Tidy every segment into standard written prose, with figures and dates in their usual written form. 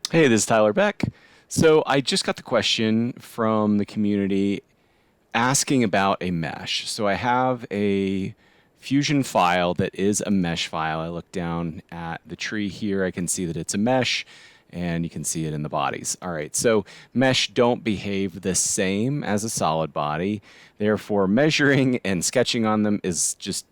Hey, this is Tyler Beck. So I just got the question from the community asking about a mesh. So I have a Fusion file that is a mesh file. I look down at the tree here. I can see that it's a mesh, and you can see it in the bodies. All right, so mesh don't behave the same as a solid body. Therefore, measuring and sketching on them is just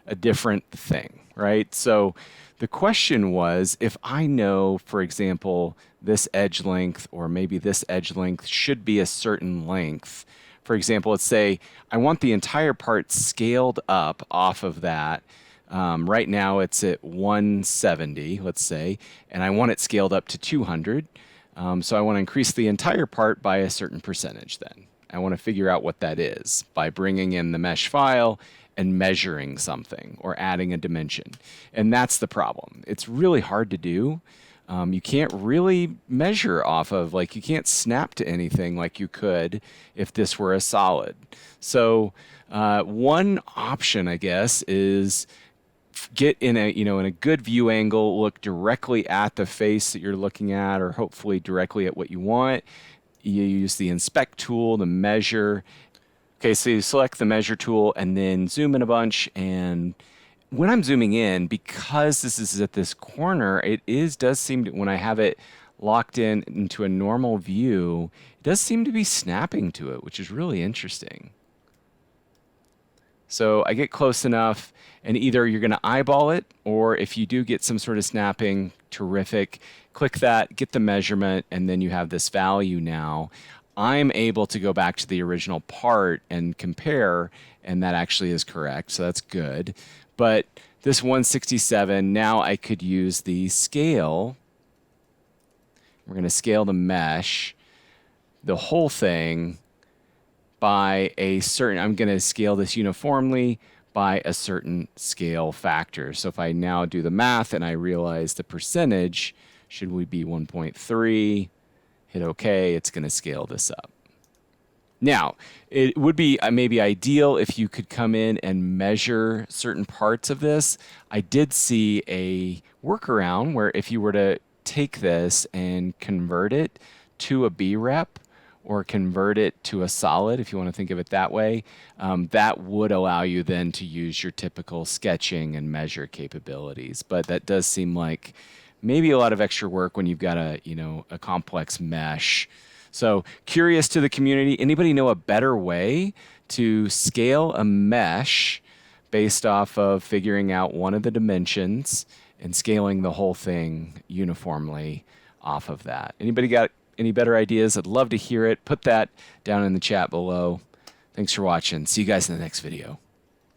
a different thing, right? So the question was, if I know, for example, this edge length or maybe this edge length should be a certain length. For example, let's say I want the entire part scaled up off of that. Right now it's at 170, let's say, and I want it scaled up to 200. So I want to increase the entire part by a certain percentage then. I want to figure out what that is by bringing in the mesh file and measuring something or adding a dimension. And that's the problem. It's really hard to do. You can't really measure off of, like, you can't snap to anything like you could if this were a solid. So one option, I guess, is get in a good view angle, look directly at the face that you're looking at, or hopefully directly at what you want. You use the inspect tool to measure. Okay, so you select the measure tool and then zoom in a bunch. And when I'm zooming in, because this is at this corner, does seem to, when I have it locked in into a normal view, it does seem to be snapping to it, which is really interesting. So I get close enough, and either you're going to eyeball it, or if you do get some sort of snapping, terrific. Click that, get the measurement, and then you have this value now. I'm able to go back to the original part and compare, and that actually is correct, so that's good. But this 167, now I could use the scale. We're going to scale the mesh, the whole thing, by a certain, I'm going to scale this uniformly by a certain scale factor. So if I now do the math and I realize the percentage should we be 1.3, hit OK, it's going to scale this up. Now, it would be maybe ideal if you could come in and measure certain parts of this. I did see a workaround where if you were to take this and convert it to a B rep, or convert it to a solid, if you want to think of it that way, that would allow you then to use your typical sketching and measure capabilities. But that does seem like maybe a lot of extra work when you've got a complex mesh. So curious to the community, anybody know a better way to scale a mesh based off of figuring out one of the dimensions and scaling the whole thing uniformly off of that? Anybody got any better ideas? I'd love to hear it. Put that down in the chat below. Thanks for watching. See you guys in the next video.